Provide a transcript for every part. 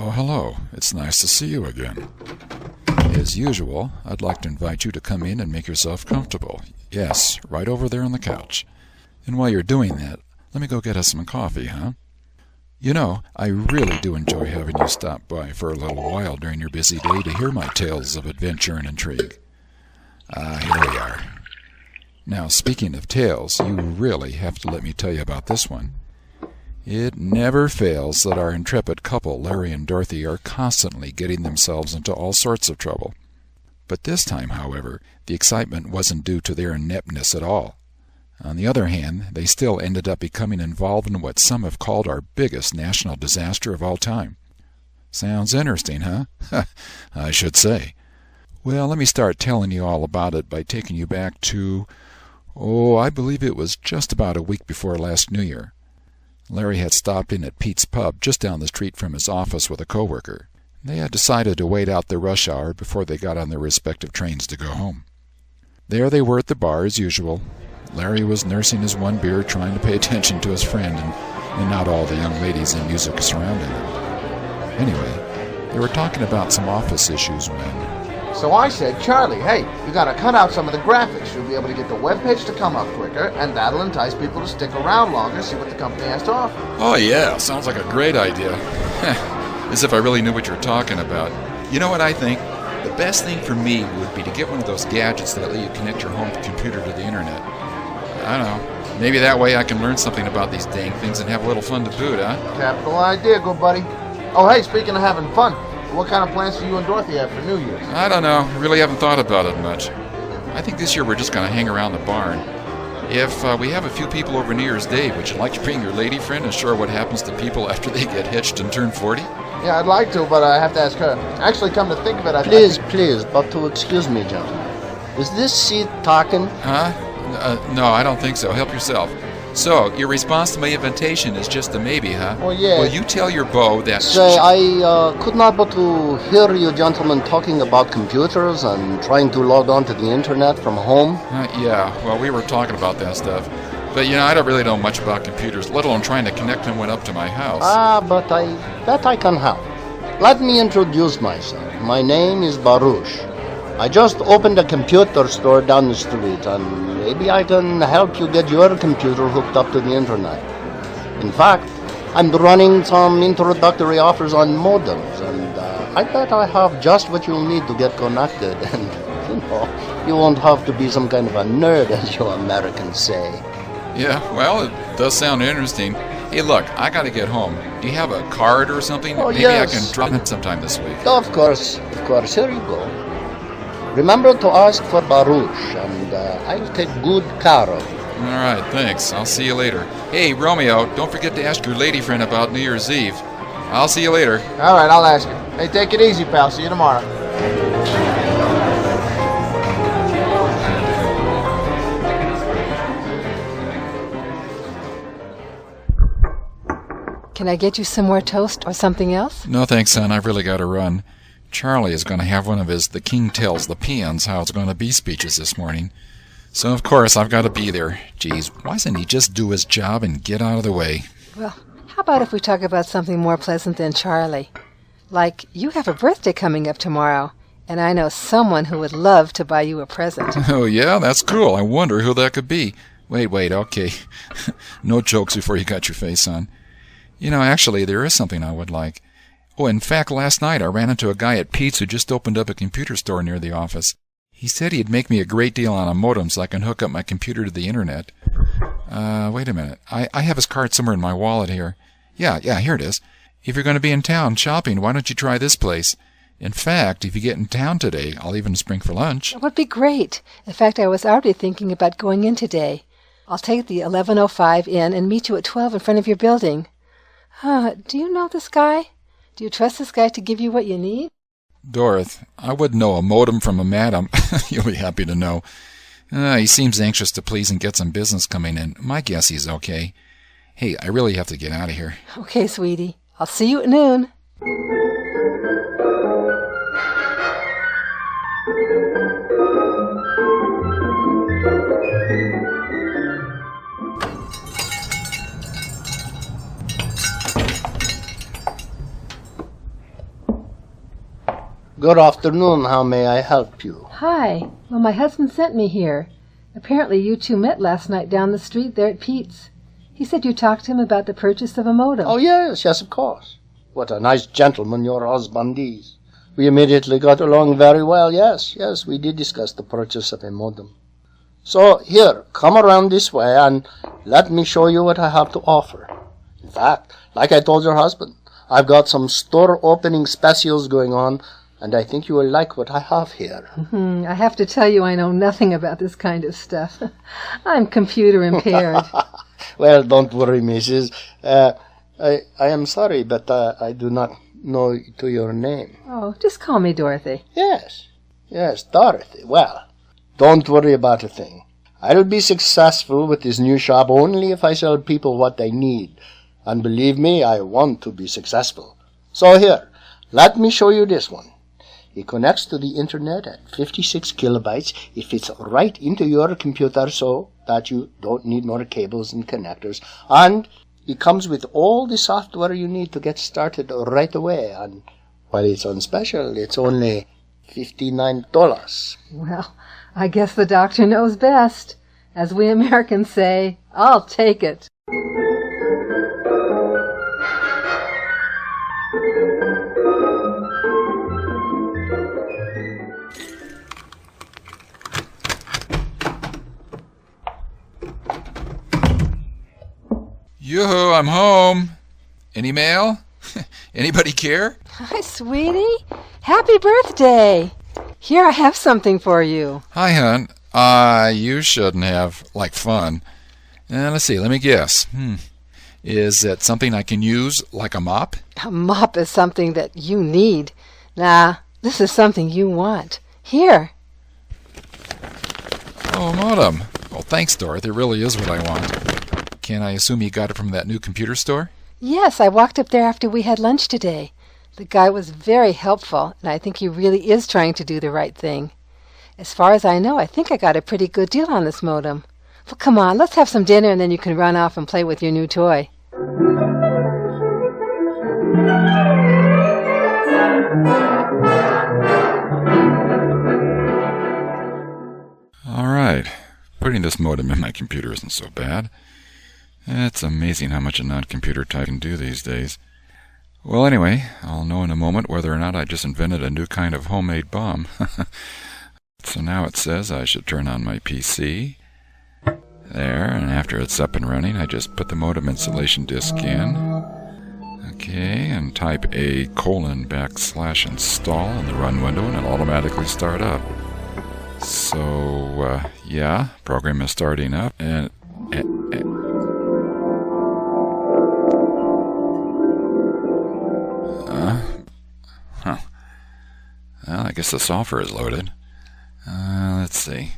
Oh, hello. It's nice to see you again. As usual, I'd like to invite you to come in and make yourself comfortable. Yes, right over there on the couch. And while you're doing that, let me go get us some coffee, huh? You know, I really do enjoy having you stop by for a little while during your busy day to hear my tales of adventure and intrigue. Here we are. Now, speaking of tales, you really have to let me tell you about this one. It never fails that our intrepid couple, Larry and Dorothy, are constantly getting themselves into all sorts of trouble. But this time, however, the excitement wasn't due to their ineptness at all. On the other hand, they still ended up becoming involved in what some have called our biggest national disaster of all time. Sounds interesting, huh? I should say. Well, let me start telling you all about it by taking you back to, I believe it was just about a week before last New Year. Larry had stopped in at Pete's Pub just down the street from his office with a coworker. They had decided to wait out the rush hour before they got on their respective trains to go home. There they were at the bar as usual. Larry was nursing his one beer, trying to pay attention to his friend and not all the young ladies and music surrounding them. Anyway, they were talking about some office issues when... So I said, Charlie, hey, you gotta cut out some of the graphics. You'll be able to get the webpage to come up quicker, and that'll entice people to stick around longer, see what the company has to offer. Oh yeah, sounds like a great idea. As if I really knew what you're talking about. You know what I think? The best thing for me would be to get one of those gadgets that let you connect your home computer to the internet. I don't know. Maybe that way I can learn something about these dang things and have a little fun to boot, huh? Capital idea, good buddy. Oh, hey, speaking of having fun, what kind of plans do you and Dorothy have for New Year's? I don't know. Really haven't thought about it much. I think this year we're just going to hang around the barn. If we have a few people over New Year's Day, would you like to bring your lady friend and show her what happens to people after they get hitched and turn 40? Yeah, I'd like to, but I have to ask her. Actually, come to think of it, Please, but to excuse me, gentlemen. Is this seat talking? Huh? No, I don't think so. Help yourself. So, your response to my invitation is just a maybe, huh? Well, yeah. Well, you tell your beau that... Say, I could not but to hear you gentlemen talking about computers and trying to log on to the internet from home. Yeah, well, we were talking about that stuff. But, I don't really know much about computers, let alone trying to connect them up to my house. But I can help. Let me introduce myself. My name is Baruch. I just opened a computer store down the street, and maybe I can help you get your computer hooked up to the internet. In fact, I'm running some introductory offers on modems, and I bet I have just what you'll need to get connected, and, you won't have to be some kind of a nerd, as you Americans say. Yeah, well, it does sound interesting. Hey, look, I gotta get home. Do you have a card or something? Oh, Maybe yes. I can drop it sometime this week. Of course. Here you go. Remember to ask for Baruch, and I'll take good care of you. All right, thanks. I'll see you later. Hey, Romeo, don't forget to ask your lady friend about New Year's Eve. I'll see you later. All right, I'll ask her. Hey, take it easy, pal. See you tomorrow. Can I get you some more toast or something else? No thanks, son. I've really got to run. Charlie is going to have one of his The King Tells the Peons How It's Going to Be speeches this morning. So, of course, I've got to be there. Geez, why doesn't he just do his job and get out of the way? Well, how about if we talk about something more pleasant than Charlie? Like, you have a birthday coming up tomorrow, and I know someone who would love to buy you a present. Oh, yeah? That's cool. I wonder who that could be. Wait, okay. No jokes before you got your face on. Actually, there is something I would like. Oh, in fact, last night I ran into a guy at Pete's who just opened up a computer store near the office. He said he'd make me a great deal on a modem so I can hook up my computer to the internet. Wait a minute. I have his card somewhere in my wallet here. Yeah, here it is. If you're going to be in town shopping, why don't you try this place? In fact, if you get in town today, I'll even spring for lunch. That would be great. In fact, I was already thinking about going in today. I'll take the 1105 in and meet you at 12 in front of your building. Do you know this guy? Do you trust this guy to give you what you need? Dorothy, I wouldn't know a modem from a madam. You'll be happy to know. He seems anxious to please and get some business coming in. My guess he's okay. Hey, I really have to get out of here. Okay, sweetie. I'll see you at noon. Good afternoon. How may I help you? Hi. Well, my husband sent me here. Apparently you two met last night down the street there at Pete's. He said you talked to him about the purchase of a modem. Oh, yes, of course. What a nice gentleman your husband is. We immediately got along very well. Yes, we did discuss the purchase of a modem. So, here, come around this way and let me show you what I have to offer. In fact, like I told your husband, I've got some store opening specials going on, and I think you will like what I have here. I have to tell you I know nothing about this kind of stuff. I'm computer impaired. Well, don't worry, Mrs. I am sorry, but I do not know to your name. Oh, just call me Dorothy. Yes, Dorothy. Well, don't worry about a thing. I'll be successful with this new shop only if I sell people what they need. And believe me, I want to be successful. So here, let me show you this one. It connects to the internet at 56 kilobytes. It fits right into your computer so that you don't need more cables and connectors. And it comes with all the software you need to get started right away. And while it's on special, it's only $59. Well, I guess the doctor knows best. As we Americans say, I'll take it. Yoo-hoo, I'm home. Any mail? Anybody care? Hi, sweetie. Happy birthday. Here, I have something for you. Hi, hon. You shouldn't have, like, fun. Let's see, let me guess. Is it something I can use, like a mop? A mop is something that you need. Nah, this is something you want. Here. Oh, a modem. Well, thanks, Dorothy. It really is what I want. Can I assume you got it from that new computer store? Yes, I walked up there after we had lunch today. The guy was very helpful, and I think he really is trying to do the right thing. As far as I know, I think I got a pretty good deal on this modem. Well, come on, let's have some dinner and then you can run off and play with your new toy. All right. Putting this modem in my computer isn't so bad. It's amazing how much a non-computer type can do these days. Well, anyway, I'll know in a moment whether or not I just invented a new kind of homemade bomb. So now it says I should turn on my PC. There, and after it's up and running, I just put the modem installation disk in. Okay, and type /install in the run window, and it'll automatically start up. So, yeah, program is starting up, and... Well, I guess the software is loaded. Let's see.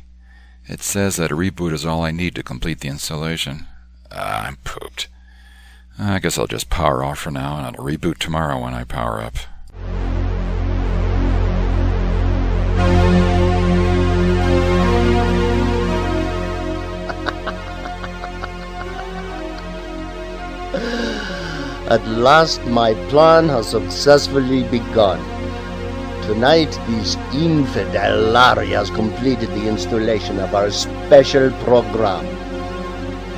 It says that a reboot is all I need to complete the installation. I'm pooped. I guess I'll just power off for now, and it'll reboot tomorrow when I power up. At last my plan has successfully begun. Tonight, this infidel Larry has completed the installation of our special program.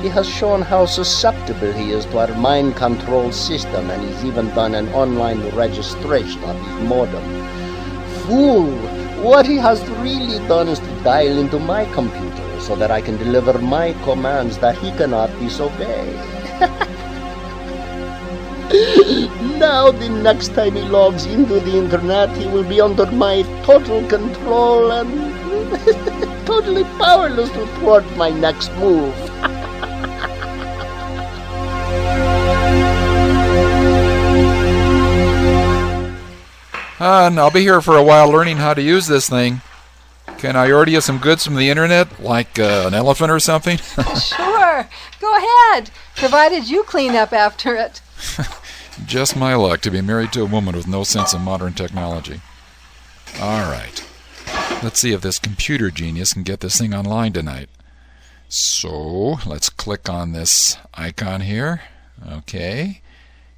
He has shown how susceptible he is to our mind control system, and he's even done an online registration of his modem. Fool! What he has really done is to dial into my computer so that I can deliver my commands that he cannot disobey. Now, the next time he logs into the internet, he will be under my total control and totally powerless to thwart my next move. And I'll be here for a while learning how to use this thing. Can I order you some goods from the internet, like an elephant or something? Sure, go ahead, provided you clean up after it. Just my luck to be married to a woman with no sense of modern technology. All right. Let's see if this computer genius can get this thing online tonight. So, let's click on this icon here. Okay.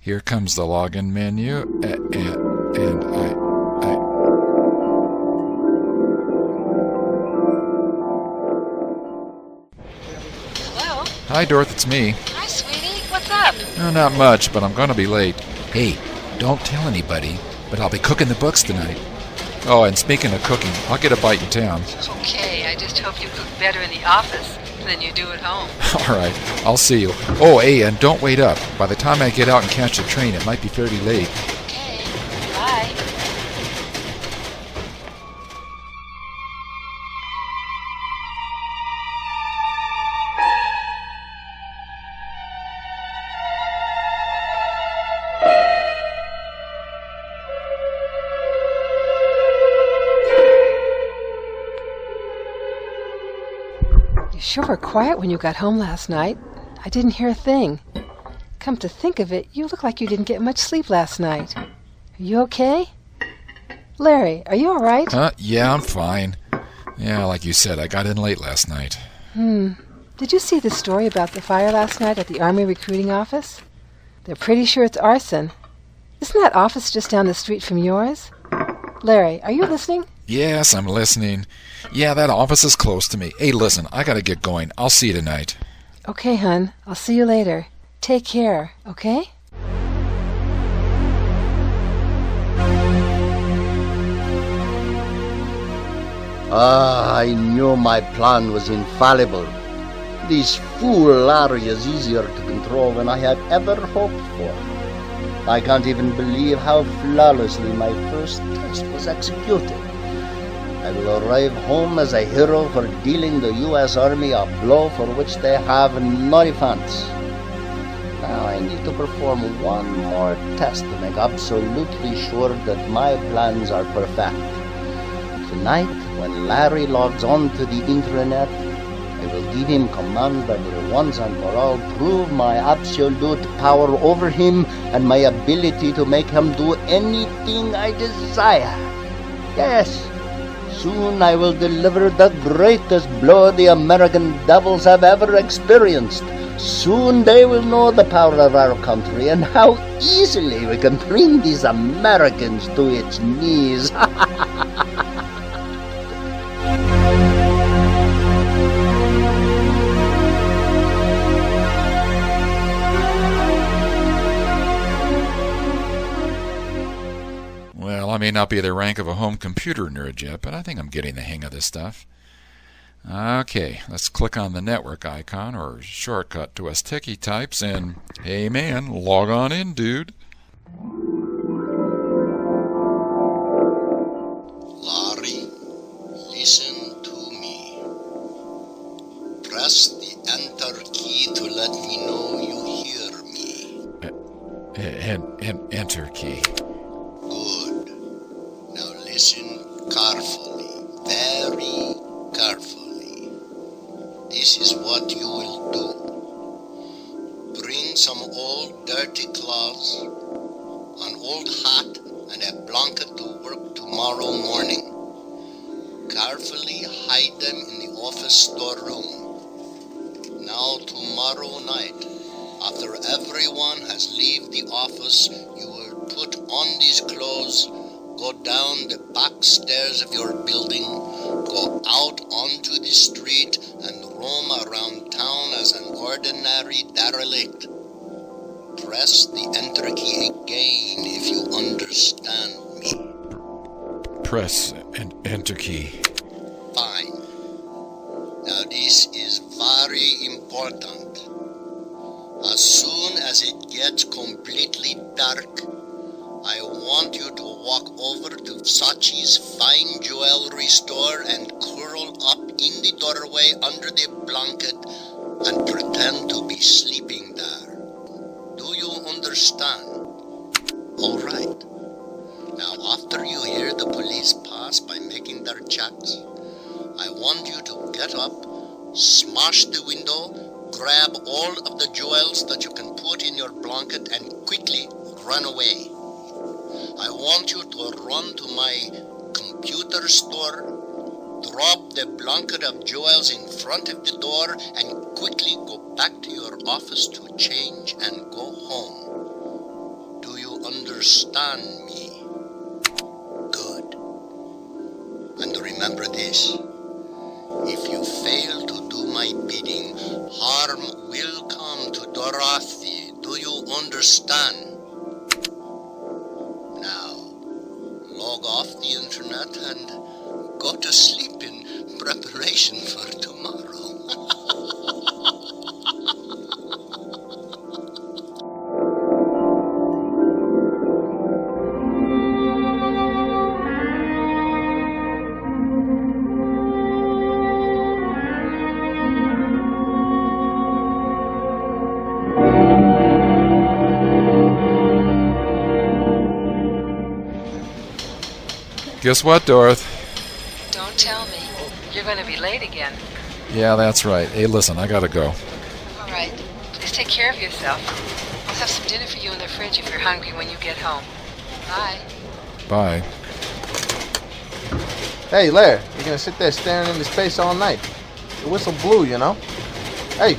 Here comes the login menu. And Hi, Dorothy, it's me. Hi, sweetie. What's up? Oh, not much, but I'm going to be late. Hey, don't tell anybody, but I'll be cooking the books tonight. Oh, and speaking of cooking, I'll get a bite in town. Okay, I just hope you cook better in the office than you do at home. All right, I'll see you. Oh, hey, and don't wait up. By the time I get out and catch the train, it might be fairly late. Okay, bye. You sure were quiet when you got home last night. I didn't hear a thing. Come to think of it, you look like you didn't get much sleep last night. Are you okay? Larry, are you all right? Yeah, I'm fine. Yeah, like you said, I got in late last night. Did you see the story about the fire last night at the Army recruiting office? They're pretty sure it's arson. Isn't that office just down the street from yours? Larry, are you listening? Yes, I'm listening. Yeah, that office is close to me. Hey, listen, I gotta get going. I'll see you tonight. Okay, hon. I'll see you later. Take care, okay? I knew my plan was infallible. This fool Larry is easier to control than I had ever hoped for. I can't even believe how flawlessly my first test was executed. I will arrive home as a hero for dealing the U.S. Army a blow for which they have no defense. Now I need to perform one more test to make absolutely sure that my plans are perfect. Tonight, when Larry logs on to the internet, I will give him commands that will once and for all prove my absolute power over him and my ability to make him do anything I desire. Yes, soon I will deliver the greatest blow the American devils have ever experienced. Soon they will know the power of our country and how easily we can bring these Americans to its knees. Well, I may not be the rank of a home computer nerd yet, but I think I'm getting the hang of this stuff. Okay, let's click on the network icon or shortcut to us techie types and, hey man, log on in, dude. Larry, listen to me. Press the enter key to let me know you hear me. And enter key. Good. Now listen carefully, very carefully. This is what you will do. Bring some old dirty clothes, an old hat, and a blanket to work tomorrow morning. Carefully hide them in the office storeroom. Now tomorrow night, after everyone has left the office, you will put on these clothes, go down the back stairs of your building, go out onto the street, and roam around town as an ordinary derelict. Press the enter key again if you understand me. Press and enter key. Fine. Now this is very important. As soon as it gets completely dark, I want you to walk over to Sachi's fine jewelry store and curl up in the doorway under the blanket and pretend to be sleeping there. Do you understand? All right. Now, after you hear the police pass by making their checks, I want you to get up, smash the window, grab all of the jewels that you can put in your blanket, and quickly run away. I want you to run to my computer store, drop the blanket of jewels in front of the door, and quickly go back to your office to change and go home. Do you understand me? Good. And remember this. If you fail to do my bidding, harm will understand? Now, log off the internet and go to sleep in preparation for tomorrow. Guess what, Dorothy? Don't tell me. You're going to be late again. Yeah, that's right. Hey, listen, I gotta go. All right. Please take care of yourself. I'll have some dinner for you in the fridge if you're hungry when you get home. Bye. Bye. Hey, Laird, you're gonna sit there staring into space all night. The whistle blew, you know. Hey,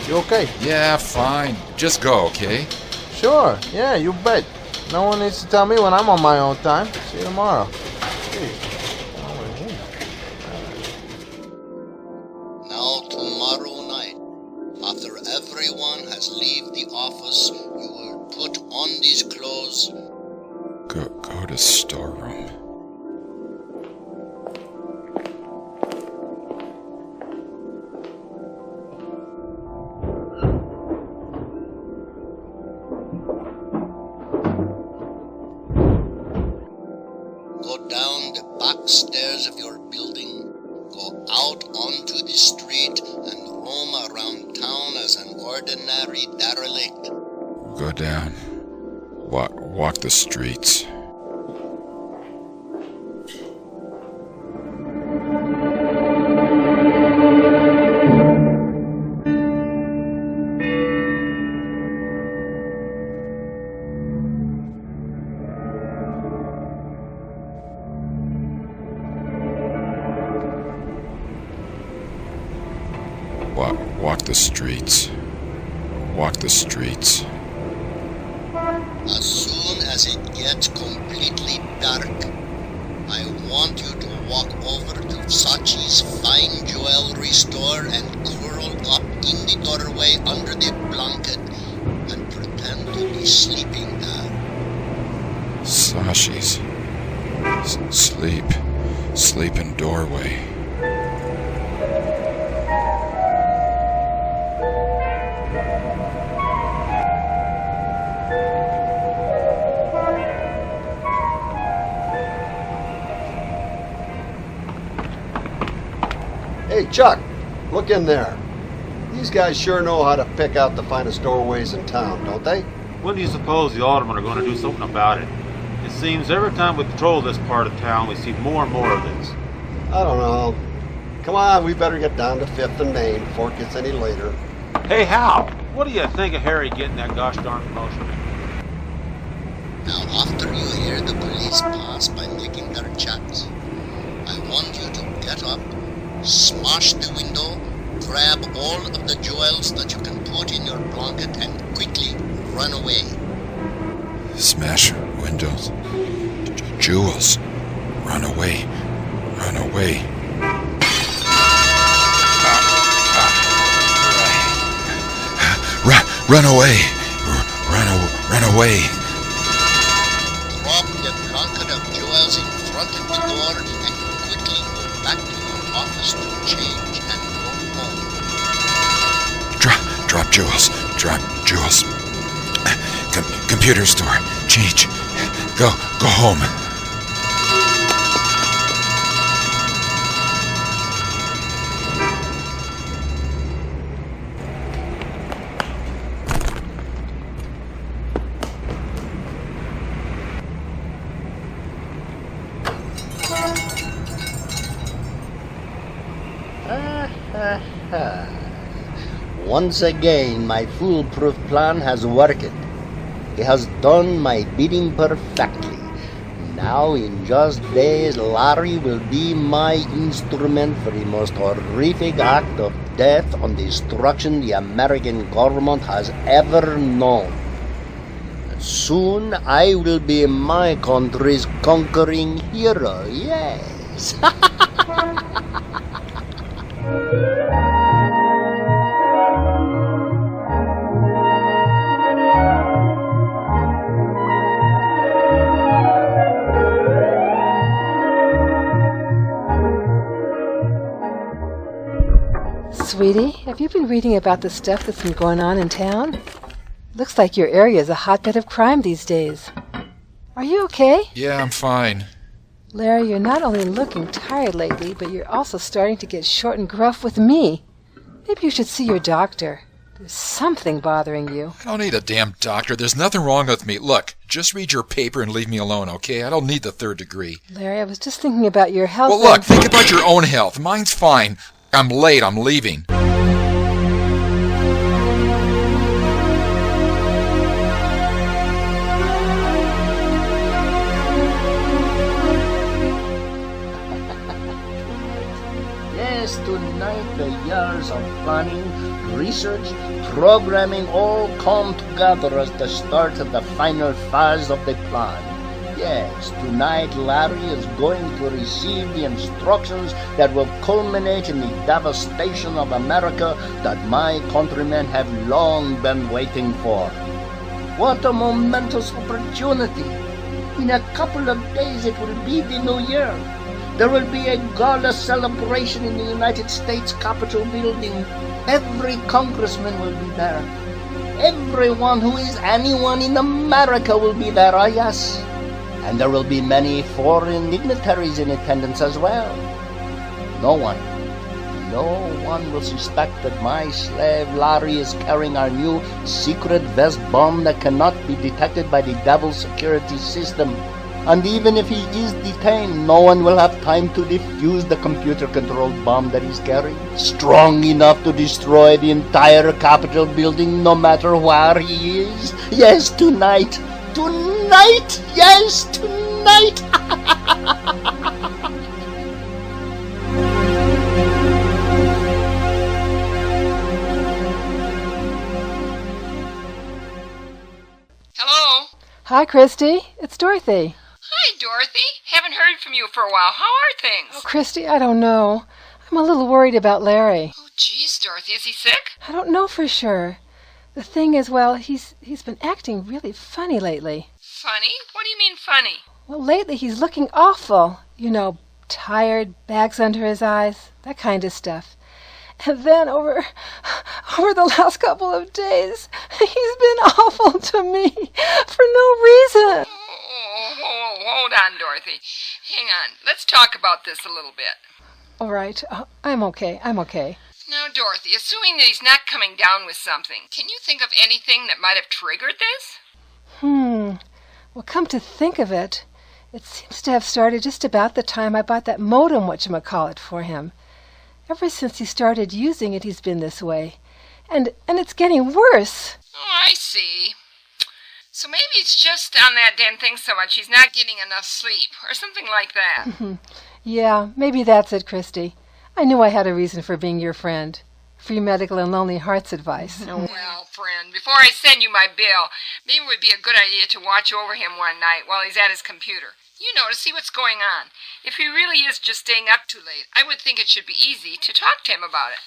you okay? Yeah, fine. Just go, okay? Sure, yeah, you bet. No one needs to tell me when I'm on my own time. See you tomorrow. Now tomorrow night, after everyone has leave the office, you will put on these clothes. Go to storeroom. Go down the back stairs of your building, go out onto the street, and roam around town as an ordinary derelict. Go down. Walk the streets. Walk the streets. Walk the streets. As soon as it gets completely dark, I want you to walk over to Sachi's fine jewelry store and curl up in the doorway under the blanket and pretend to be sleeping there. Sashi's. Sleep in doorway. Hey, Chuck, look in there. These guys sure know how to pick out the finest doorways in town, don't they? When do you suppose the aldermen are going to do something about it? It seems every time we patrol this part of town, we see more and more of this. I don't know. Come on, we better get down to 5th and Main before it gets any later. Hey, Hal, what do you think of Harry getting that gosh darn promotion? Now, after you hear the police pass by making their checks, I want you to get up, smash the window, grab all of the jewels that you can put in your blanket, and quickly run away. Smash windows. Jewels. Run away. Run away. Run away. Run away. Drop the blanket of jewels in front of the door and quickly go back to your office to change and go home. Drop jewels. Drop jewels. Computer store. Change. Go home. Once again, my foolproof plan has worked. It has done my bidding perfectly. Now, in just days, Larry will be my instrument for the most horrific act of death and destruction the American government has ever known. Soon, I will be my country's conquering hero, yes. sweetie. Have you been reading about the stuff that's been going on in town? Looks like your area is a hotbed of crime these days. Are you okay? Yeah, I'm fine. Larry, you're not only looking tired lately, but you're also starting to get short and gruff with me. Maybe you should see your doctor. There's something bothering you. I don't need a damn doctor. There's nothing wrong with me. Look, just read your paper and leave me alone, okay? I don't need the 3rd degree. Larry, I was just thinking about your health. Well, look, think about your own health. Mine's fine. I'm late. I'm leaving. Yes, tonight the years of planning, research, programming all come together as the start of the final phase of the plan. Yes, tonight Larry is going to receive the instructions that will culminate in the devastation of America that my countrymen have long been waiting for. What a momentous opportunity! In a couple of days it will be the new year. There will be a gala celebration in the United States Capitol building. Every congressman will be there. Everyone who is anyone in America will be there, oh yes. And there will be many foreign dignitaries in attendance as well. No one will suspect that my slave Larry is carrying our new secret vest bomb that cannot be detected by the devil's security system. And even if he is detained, no one will have time to defuse the computer-controlled bomb that he's carrying. Strong enough to destroy the entire Capitol building no matter where he is. Yes, tonight! Tonight! Yes, tonight! Hello? Hi, Christy. It's Dorothy. Hi, Dorothy. Haven't heard from you for a while. How are things? Oh, Christy, I don't know. I'm a little worried about Larry. Oh, geez, Dorothy. Is he sick? I don't know for sure. The thing is, well, he's been acting really funny lately. Funny? What do you mean funny? Well, lately he's looking awful. You know, tired, bags under his eyes, that kind of stuff. And then over the last couple of days, he's been awful to me for no reason. Hold on, Dorothy. Hang on. Let's talk about this a little bit. All right. I'm okay. Now, Dorothy, assuming that he's not coming down with something, can you think of anything that might have triggered this? Well, come to think of it, it seems to have started just about the time I bought that modem whatchamacallit for him. Ever since he started using it, he's been this way. And it's getting worse. Oh, I see. So maybe it's just on that damn thing so much he's not getting enough sleep, or something like that. Yeah, maybe that's it, Christy. I knew I had a reason for being your friend. Free medical and lonely hearts advice. Well, friend, before I send you my bill, maybe it would be a good idea to watch over him one night while he's at his computer. You know, to see what's going on. If he really is just staying up too late, I would think it should be easy to talk to him about it.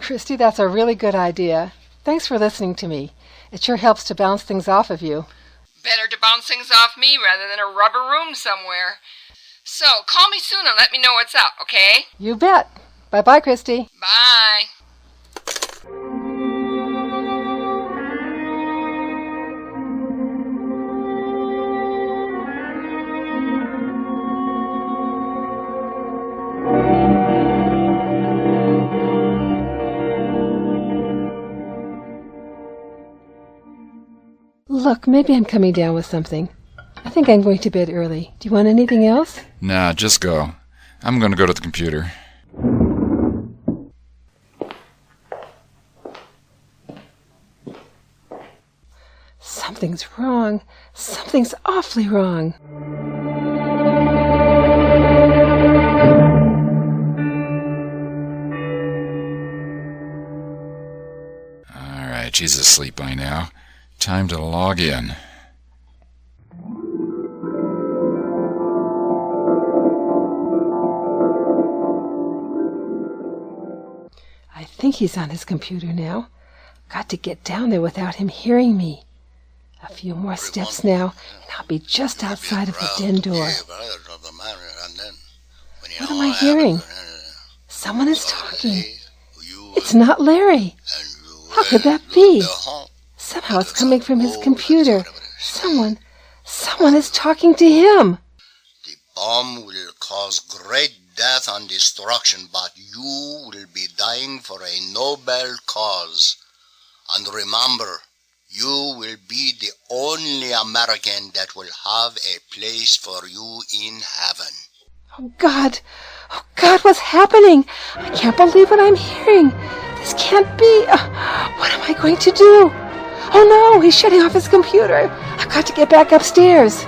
Christy, that's a really good idea. Thanks for listening to me. It sure helps to bounce things off of you. Better to bounce things off me rather than a rubber room somewhere. So, call me soon and let me know what's up, okay? You bet. Bye-bye, Christy. Bye. Look, maybe I'm coming down with something. I think I'm going to bed early. Do you want anything else? Nah, just go. I'm going to go to the computer. Something's wrong. Something's awfully wrong. All right, she's asleep by now. Time to log in. I think he's on his computer now. Got to get down there without him hearing me. A few more steps now, and I'll be just outside of the den door. What am I hearing? Someone is talking. It's not Larry. How could that be? Somehow it's coming from his computer. Someone is talking to him. The bomb will cause great death and destruction, but you will be dying for a noble cause. And remember, you will be the only American that will have a place for you in heaven. Oh, God, what's happening? I can't believe what I'm hearing. This can't be. What am I going to do? Oh, no, he's shutting off his computer. I've got to get back upstairs.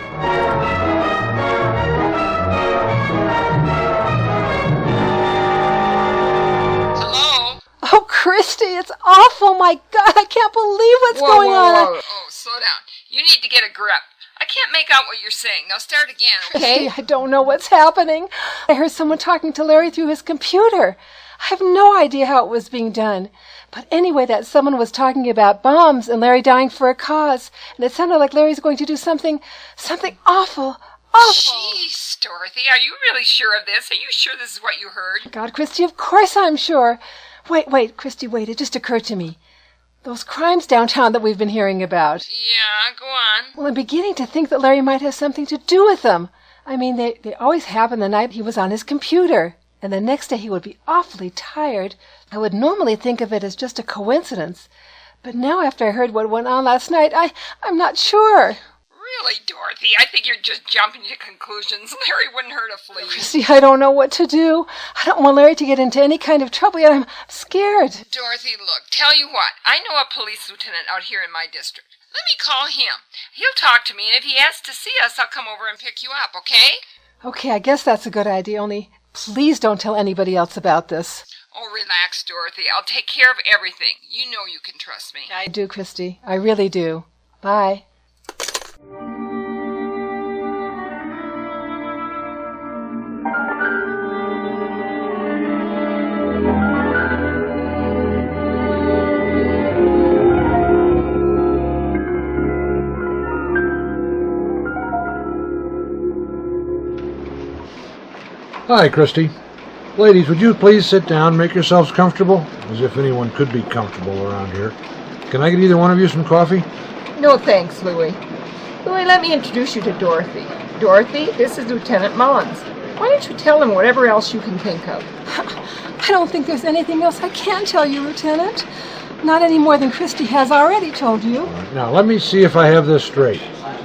Hello? Oh, Christy, it's awful. My God, I can't believe what's going on. Whoa. Oh, slow down. You need to get a grip. I can't make out what you're saying. Now start again, okay? Christy, I don't know what's happening. I heard someone talking to Larry through his computer. I have no idea how it was being done. But anyway, that someone was talking about bombs and Larry dying for a cause. And it sounded like Larry's going to do something awful. Jeez, Dorothy, are you really sure of this? Are you sure this is what you heard? God, Christy, of course I'm sure. Wait, Christy, wait. It just occurred to me. Those crimes downtown that we've been hearing about. Yeah, go on. Well, I'm beginning to think that Larry might have something to do with them. I mean, they always happen the night he was on his computer. And the next day he would be awfully tired. I would normally think of it as just a coincidence. But now after I heard what went on last night, I'm not sure. Really, Dorothy? I think you're just jumping to conclusions. Larry wouldn't hurt a flea. See, I don't know what to do. I don't want Larry to get into any kind of trouble, yet I'm scared. Dorothy, look, tell you what. I know a police lieutenant out here in my district. Let me call him. He'll talk to me, and if he asks to see us, I'll come over and pick you up, okay? Okay, I guess that's a good idea, only please don't tell anybody else about this. Oh, relax, Dorothy. I'll take care of everything. You know you can trust me. I do, Christy. I really do. Bye. Hi, Christy. Ladies, would you please sit down, make yourselves comfortable? As if anyone could be comfortable around here. Can I get either one of you some coffee? No thanks, Louie. Louie, let me introduce you to Dorothy. Dorothy, this is Lieutenant Mullins. Why don't you tell him whatever else you can think of? I don't think there's anything else I can tell you, Lieutenant. Not any more than Christy has already told you. All right, now, let me see if I have this straight.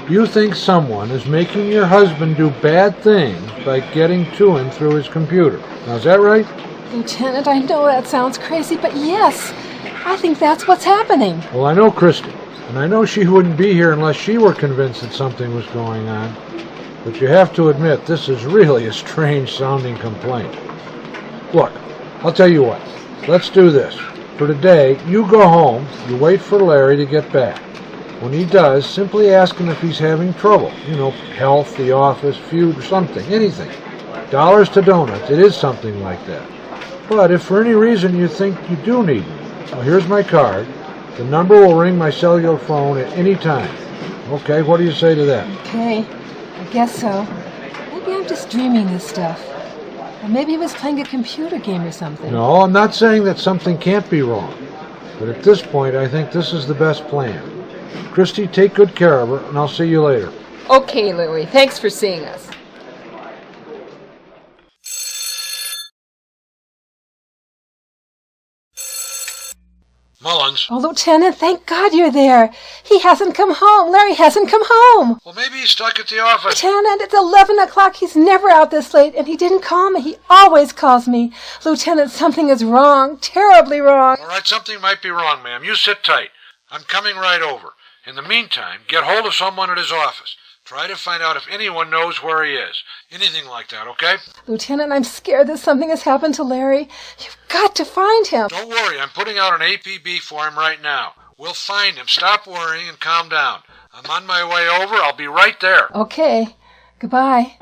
You think someone is making your husband do bad things by getting to him through his computer. Now, is that right? Lieutenant, I know that sounds crazy, but yes, I think that's what's happening. Well, I know Christy, and I know she wouldn't be here unless she were convinced that something was going on. But you have to admit, this is really a strange-sounding complaint. Look, I'll tell you what. Let's do this. For today, you go home, you wait for Larry to get back. When he does, simply ask him if he's having trouble. You know, health, the office, feud, or something, anything. Dollars to donuts, it is something like that. But if for any reason you think you do need me, well, here's my card. The number will ring my cellular phone at any time. Okay, what do you say to that? Okay, I guess so. Maybe I'm just dreaming this stuff. Or maybe he was playing a computer game or something. No, I'm not saying that something can't be wrong. But at this point, I think this is the best plan. Christy, take good care of her, and I'll see you later. Okay, Louie. Thanks for seeing us. Mullins. Oh, Lieutenant, thank God you're there. He hasn't come home. Larry hasn't come home. Well, maybe he's stuck at the office. Lieutenant, it's 11 o'clock. He's never out this late, and he didn't call me. He always calls me. Lieutenant, something is wrong. Terribly wrong. All right, something might be wrong, ma'am. You sit tight. I'm coming right over. In the meantime, get hold of someone at his office. Try to find out if anyone knows where he is. Anything like that, okay? Lieutenant, I'm scared that something has happened to Larry. You've got to find him. Don't worry, I'm putting out an APB for him right now. We'll find him. Stop worrying and calm down. I'm on my way over. I'll be right there. Okay. Goodbye.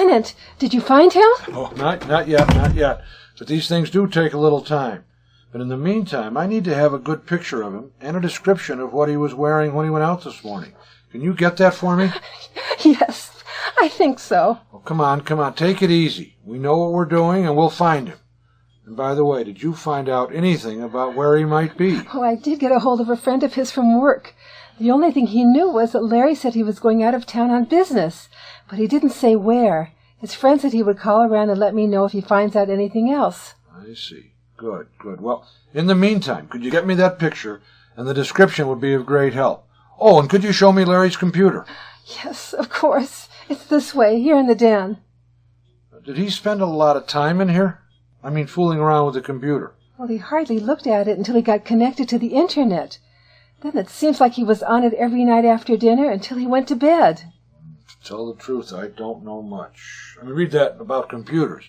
Lieutenant, did you find him? Oh, not yet. But these things do take a little time. But in the meantime, I need to have a good picture of him and a description of what he was wearing when he went out this morning. Can you get that for me? Yes, I think so. Oh, come on. Take it easy. We know what we're doing, and we'll find him. And by the way, did you find out anything about where he might be? Oh, I did get a hold of a friend of his from work. The only thing he knew was that Larry said he was going out of town on business, but he didn't say where. His friend said he would call around and let me know if he finds out anything else. I see. Good. Well, in the meantime, could you get me that picture? And the description would be of great help. Oh, and could you show me Larry's computer? Yes, of course. It's this way, here in the den. Did he spend a lot of time in here? I mean, fooling around with the computer. Well, he hardly looked at it until he got connected to the Internet. Then it seems like he was on it every night after dinner until he went to bed. To tell the truth, I don't know much. I mean, read that about computers.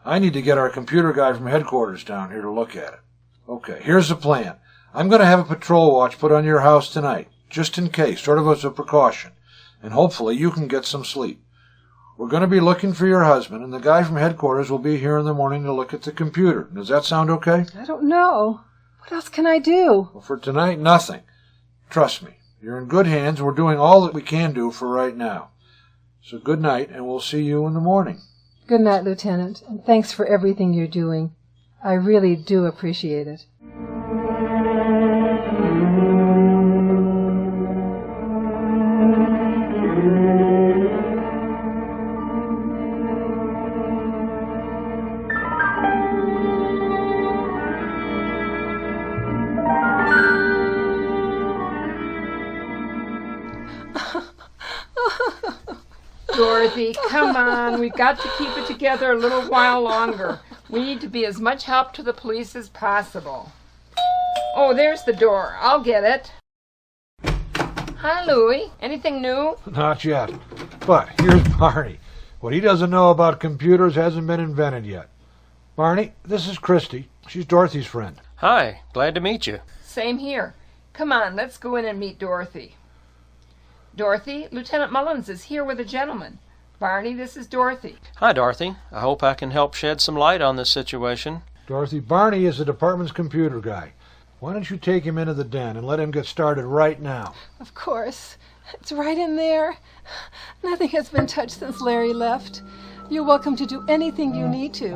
I need to get our computer guy from headquarters down here to look at it. Okay, here's the plan. I'm going to have a patrol watch put on your house tonight, just in case, sort of as a precaution. And hopefully you can get some sleep. We're going to be looking for your husband, and the guy from headquarters will be here in the morning to look at the computer. Does that sound okay? I don't know. What else can I do? Well, for tonight, nothing. Trust me, you're in good hands. We're doing all that we can do for right now. So good night, and we'll see you in the morning. Good night, Lieutenant, and thanks for everything you're doing. I really do appreciate it. Dorothy, come on. We've got to keep it together a little while longer. We need to be as much help to the police as possible. Oh, there's the door. I'll get it. Hi, Louie. Anything new? Not yet. But here's Barney. What he doesn't know about computers hasn't been invented yet. Barney, this is Christy. She's Dorothy's friend. Hi, glad to meet you. Same here. Come on, let's go in and meet Dorothy. Dorothy, Lieutenant Mullins is here with a gentleman. Barney, this is Dorothy. Hi, Dorothy. I hope I can help shed some light on this situation. Dorothy, Barney is the department's computer guy. Why don't you take him into the den and let him get started right now? Of course. It's right in there. Nothing has been touched since Larry left. You're welcome to do anything you need to.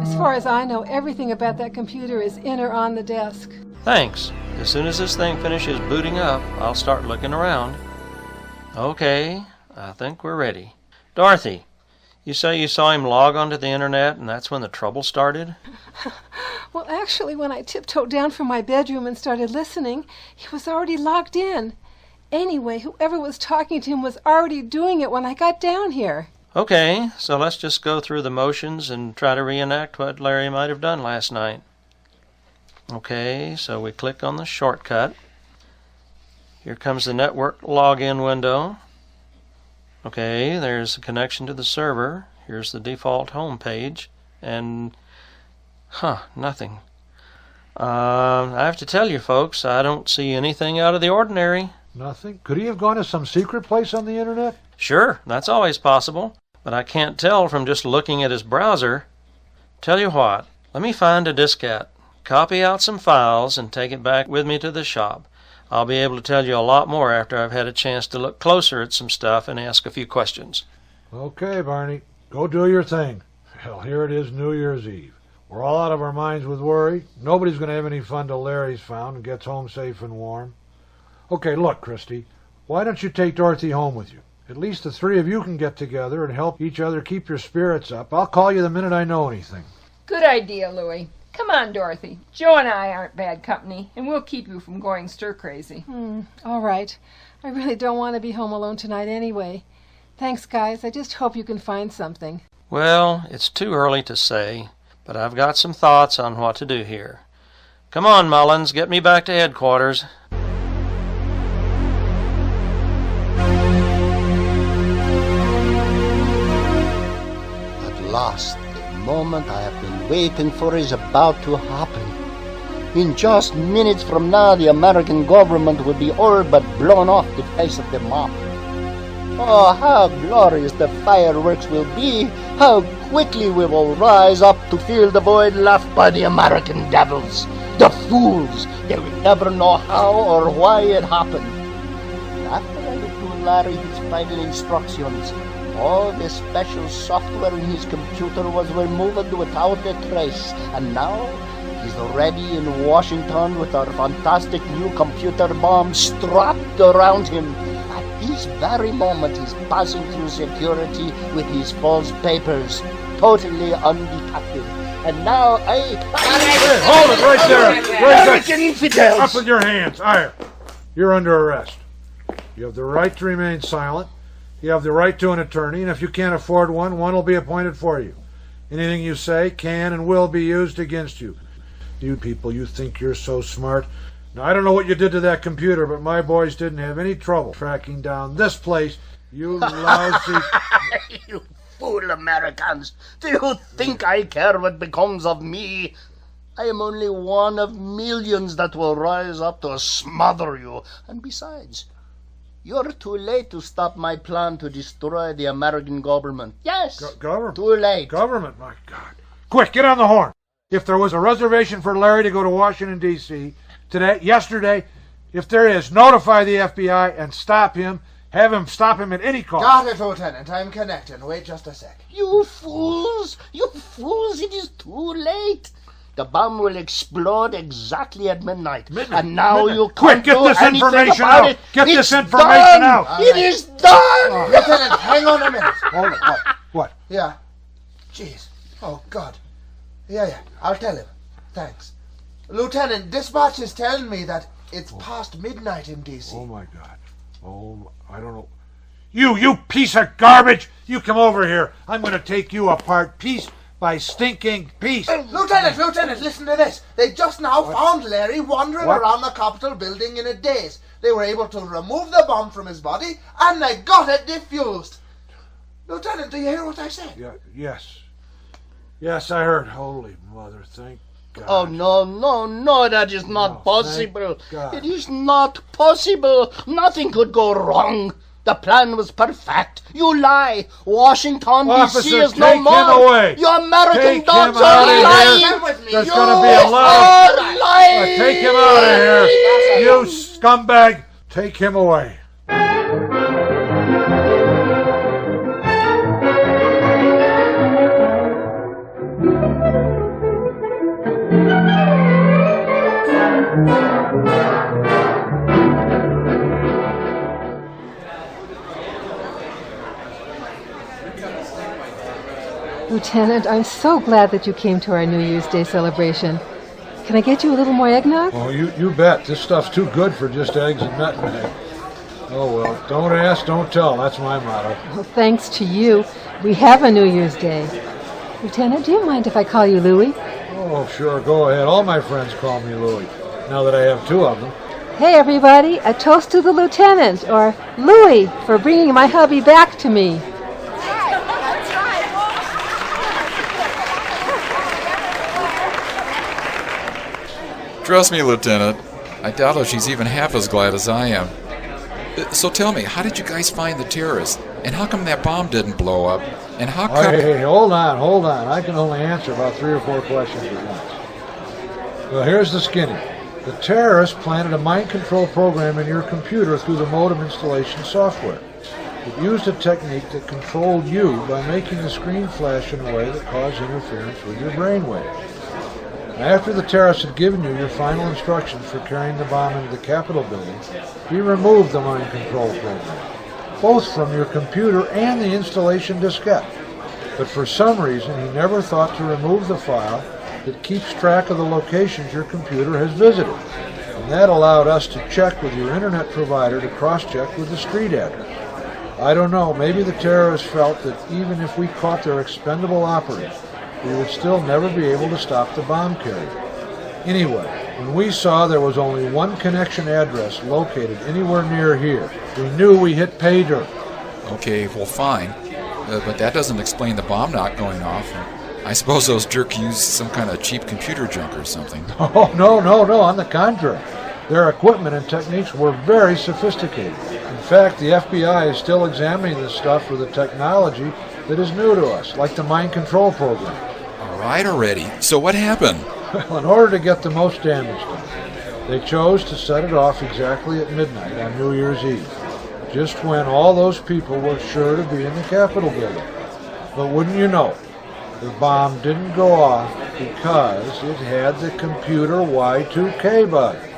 As far as I know, everything about that computer is in or on the desk. Thanks. As soon as this thing finishes booting up, I'll start looking around. Okay, I think we're ready. Dorothy, you say you saw him log onto the Internet and that's when the trouble started? Well, actually, when I tiptoed down from my bedroom and started listening, he was already logged in. Anyway, whoever was talking to him was already doing it when I got down here. Okay, so let's just go through the motions and try to reenact what Larry might have done last night. Okay, so we click on the shortcut. Here comes the network login window. Okay, there's a connection to the server. Here's the default home page. And, nothing. I have to tell you folks, I don't see anything out of the ordinary. Nothing? Could he have gone to some secret place on the Internet? Sure, that's always possible. But I can't tell from just looking at his browser. Tell you what, let me find a diskette, copy out some files, and take it back with me to the shop. I'll be able to tell you a lot more after I've had a chance to look closer at some stuff and ask a few questions. Okay, Barney. Go do your thing. Hell, here it is, New Year's Eve. We're all out of our minds with worry. Nobody's going to have any fun till Larry's found and gets home safe and warm. Okay, look, Christy. Why don't you take Dorothy home with you? At least the three of you can get together and help each other keep your spirits up. I'll call you the minute I know anything. Good idea, Louie. Come on, Dorothy. Joe and I aren't bad company, and we'll keep you from going stir-crazy. All right. I really don't want to be home alone tonight anyway. Thanks, guys. I just hope you can find something. Well, it's too early to say, but I've got some thoughts on what to do here. Come on, Mullins, get me back to headquarters. At last, the moment I have been waiting for is about to happen. In just minutes from now, the American government will be all but blown off the face of the map. Oh, how glorious the fireworks will be! How quickly we will rise up to fill the void left by the American devils! The fools! They will never know how or why it happened. After I had given Larry his final instructions, all the special software in his computer was removed without a trace, and now he's ready in Washington with our fantastic new computer bomb strapped around him. At this very moment, he's passing through security with his false papers, totally undetected. And now Hey, hold it right there! Right American infidels! Up with your hands! Iyer, you're under arrest. You have the right to remain silent. You have the right to an attorney, and if you can't afford one, one will be appointed for you. Anything you say can and will be used against you. You people, you think you're so smart. Now, I don't know what you did to that computer, but my boys didn't have any trouble tracking down this place. You lousy... You fool Americans! Do you think I care what becomes of me? I am only one of millions that will rise up to smother you. And besides, you're too late to stop my plan to destroy the American government. Yes! Government? Too late. Government, my God. Quick, get on the horn. If there was a reservation for Larry to go to Washington, D.C., yesterday, if there is, notify the FBI and stop him. Have him stop him at any cost. Got it, Lieutenant. I'm connecting. Wait just a sec. You fools! You fools! It is too late. The bomb will explode exactly at midnight. And now you can't get do this anything information about out. it. Get It's this information done. out. It is done! Lieutenant, hang on a minute. Hold it. What? Yeah. Jeez. Oh, God. Yeah. I'll tell him. Thanks. Lieutenant, dispatch is telling me that it's past midnight in D.C. Oh, my God. Oh, I don't know. You piece of garbage! You come over here. I'm going to take you apart piece by stinking piece. Lieutenant, listen to this. They just now found Larry wandering around the Capitol building in a daze. They were able to remove the bomb from his body, and they got it defused. Lieutenant, do you hear what I said? Yes. Yes, I heard. Holy mother, thank God. Oh, no, that is not possible. It is not possible. Nothing could go wrong. The plan was perfect. You lie. Washington, D.C. is no more. Take him away. You American dogs him are out lying. of here. There's going to be a lot of... lying. Take him out of here. You scumbag. Take him away. Lieutenant, I'm so glad that you came to our New Year's Day celebration. Can I get you a little more eggnog? Oh, you bet. This stuff's too good for just eggs and nutmeg. Oh, well, don't ask, don't tell. That's my motto. Well, thanks to you, we have a New Year's Day. Lieutenant, do you mind if I call you Louie? Oh, sure, go ahead. All my friends call me Louie, now that I have two of them. Hey, everybody, a toast to the Lieutenant, or Louie, for bringing my hubby back to me. Trust me, Lieutenant. I doubt if she's even half as glad as I am. So tell me, how did you guys find the terrorists? And how come that bomb didn't blow up? And how come... Hey, hold on. I can only answer about 3 or 4 questions at once. Well, here's the skinny. The terrorists planted a mind control program in your computer through the modem installation software. It used a technique that controlled you by making the screen flash in a way that caused interference with your brainwaves. After the terrorists had given you your final instructions for carrying the bomb into the Capitol building, he removed the mind control program, both from your computer and the installation diskette. But for some reason, he never thought to remove the file that keeps track of the locations your computer has visited. And that allowed us to check with your internet provider to cross-check with the street address. I don't know, maybe the terrorists felt that even if we caught their expendable operatives, we would still never be able to stop the bomb carrier. Anyway, when we saw there was only one connection address located anywhere near here, we knew we hit pay dirt. Okay, well, fine. But that doesn't explain the bomb not going off. I suppose those jerks used some kind of cheap computer junk or something. Oh, no. On the contrary. Their equipment and techniques were very sophisticated. In fact, the FBI is still examining this stuff with a technology that is new to us, like the mind control program. All right already. So what happened? Well, in order to get the most damage done, they chose to set it off exactly at midnight on New Year's Eve, just when all those people were sure to be in the Capitol building. But wouldn't you know, the bomb didn't go off because it had the computer Y2K bug.